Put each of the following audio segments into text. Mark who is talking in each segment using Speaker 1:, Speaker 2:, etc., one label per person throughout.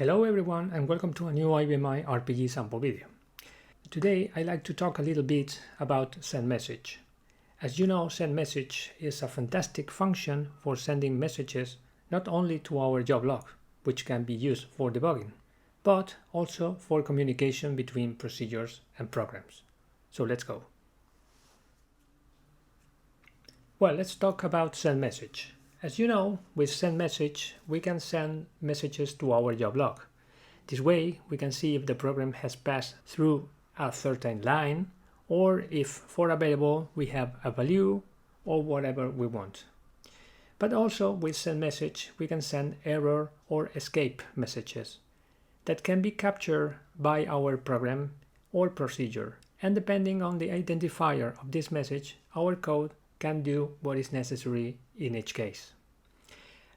Speaker 1: Hello everyone and welcome to a new IBMi RPG sample video. Today I'd like to talk a little bit about SND-MSG. As you know, SND-MSG is a fantastic function for sending messages not only to our job log, which can be used for debugging, but also for communication between procedures and programs. So let's go. Well, let's talk about SND-MSG. As you know, with SND-MSG, we can send messages to our job log. This way, we can see if the program has passed through a certain line, or if for a variable we have a value or whatever we want. But also with SND-MSG, we can send error or escape messages that can be captured by our program or procedure. And depending on the identifier of this message, our code can do what is necessary in each case.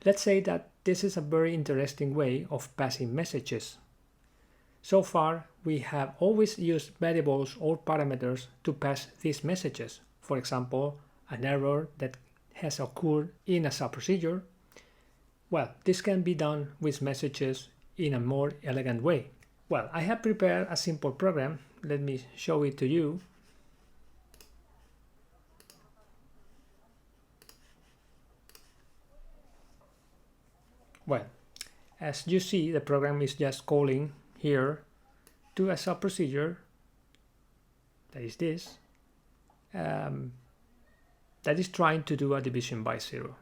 Speaker 1: Let's say that this is a very interesting way of passing messages. So far, we have always used variables or parameters to pass these messages. For example, an error that has occurred in a subprocedure. Well, this can be done with messages in a more elegant way. Well, I have prepared a simple program. Let me show it to you. Well, as you see, the program is just calling here to a subprocedure, that is this, that is trying to do a division by 0.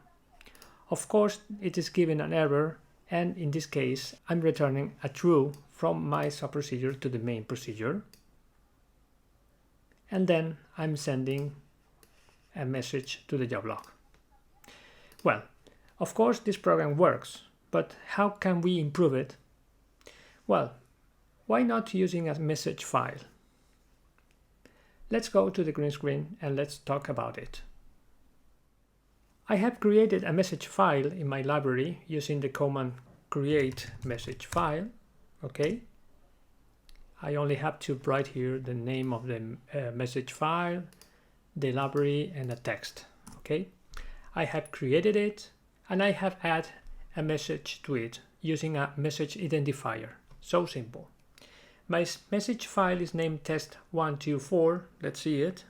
Speaker 1: Of course, it is given an error, and in this case, I'm returning a true from my subprocedure to the main procedure. And then I'm sending a message to the job log. Well, of course, this program works. But how can we improve it? Well, why not using a message file? Let's go to the green screen and let's talk about it. I have created a message file in my library using the command create message file. Okay. I only have to write here the name of the message file, the library, and a text. Okay. I have created it and I have added a message to it using a message identifier. So simple. My message file is named test124. Let's see it.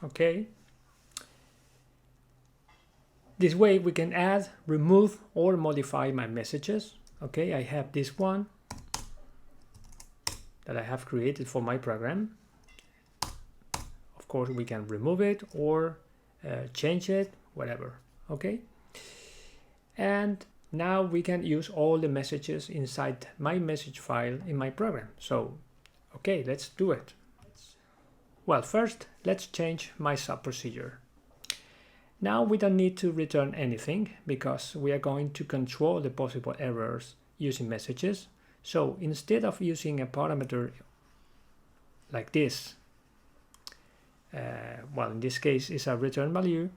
Speaker 1: Okay. This way we can add, remove, or modify my messages. Okay, I have this one that I have created for my program. Of course, we can remove it or change it, whatever. Okay, and now we can use all the messages inside my message file in my program. So okay, let's do it. Well, first let's change my subprocedure. Now we don't need to return anything because we are going to control the possible errors using messages. So instead of using a parameter like this, well, in this case is a return value,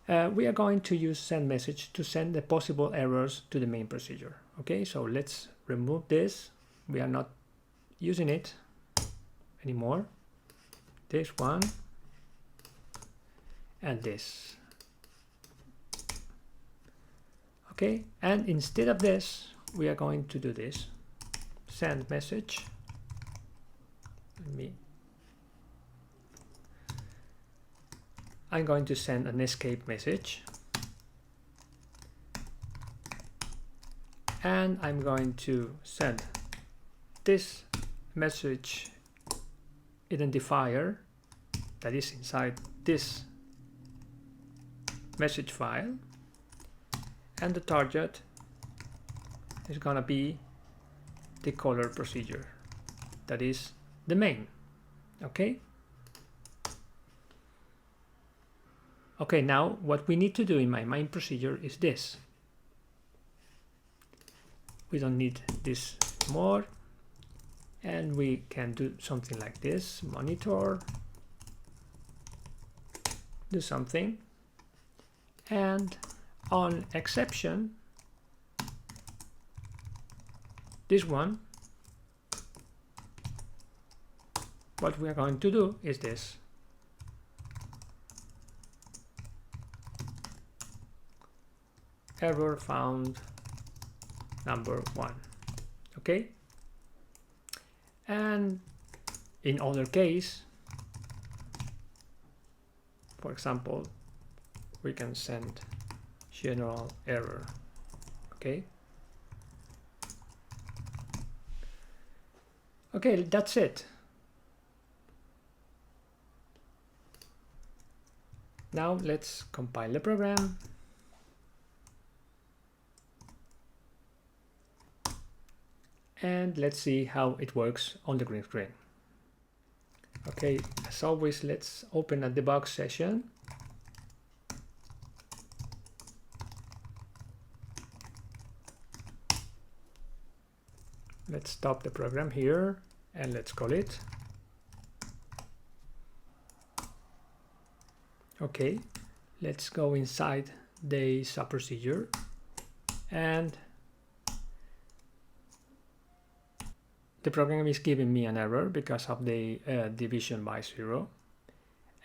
Speaker 1: we are going to use SND-MSG to send the possible errors to the main procedure. Okay, so let's remove this. We are not using it anymore. This one and this. Okay, and instead of this, we are going to do this. SND-MSG. I'm going to send an escape message, and I'm going to send this message identifier that is inside this message file, and the target is gonna be the caller procedure, that is the main. Okay. Okay, now what we need to do in my main procedure is this. We don't need this more, and we can do something like this. Monitor, do something, and on exception, this one, what we are going to do is this. error found number 1. Okay, and in other case, for example, we can send general error. Okay, that's it. Now let's compile the program. And let's see how it works on the green screen. Okay, as always, let's open a debug session. Let's stop the program here and let's call it. Okay, let's go inside the subprocedure and the program is giving me an error because of the division by 0.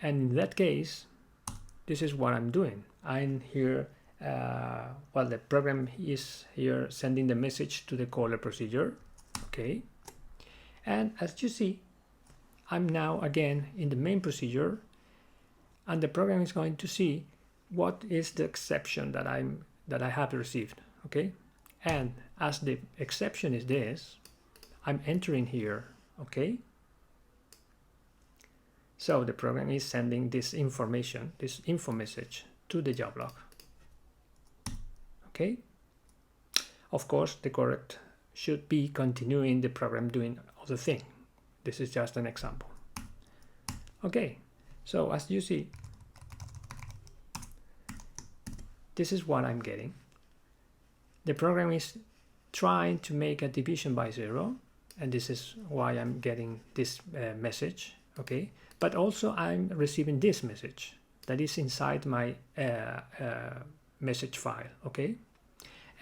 Speaker 1: And in that case, this is what I'm doing. I'm here, well, the program is here sending the message to the caller procedure. Okay. And as you see, I'm now again in the main procedure, and the program is going to see what is the exception that I have received. Okay. And as the exception is this, I'm entering here. Okay, so the program is sending this information, this info message, to the job log. Okay, of course the correct should be continuing the program doing other thing. This is just an example. Okay, so as you see, this is what I'm getting. The program is trying to make a division by 0, and this is why I'm getting this message. Okay, but also I'm receiving this message that is inside my message file. Okay,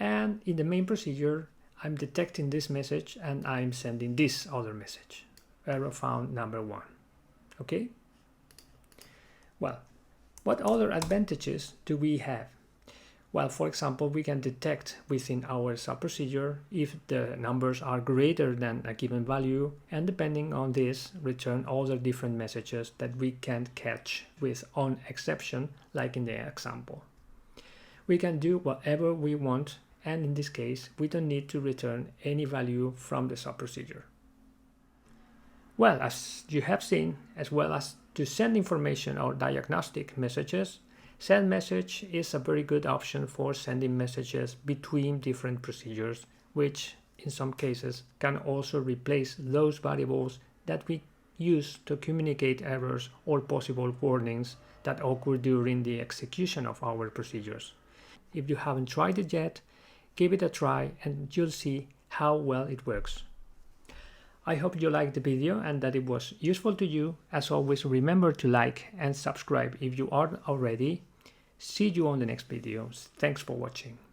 Speaker 1: and in the main procedure I'm detecting this message and I'm sending this other message, error found number 1. Okay, well, what other advantages do we have? Well, for example, we can detect within our subprocedure if the numbers are greater than a given value, and depending on this, return all the different messages that we can't catch with ON-EXCP, like in the example. We can do whatever we want, and in this case, we don't need to return any value from the subprocedure. Well, as you have seen, as well as to send information or diagnostic messages, send message is a very good option for sending messages between different procedures, which in some cases can also replace those variables that we use to communicate errors or possible warnings that occur during the execution of our procedures. If you haven't tried it yet, give it a try and you'll see how well it works. I hope you liked the video and that it was useful to you. As always, remember to like and subscribe if you aren't already. See you on the next videos. Thanks for watching.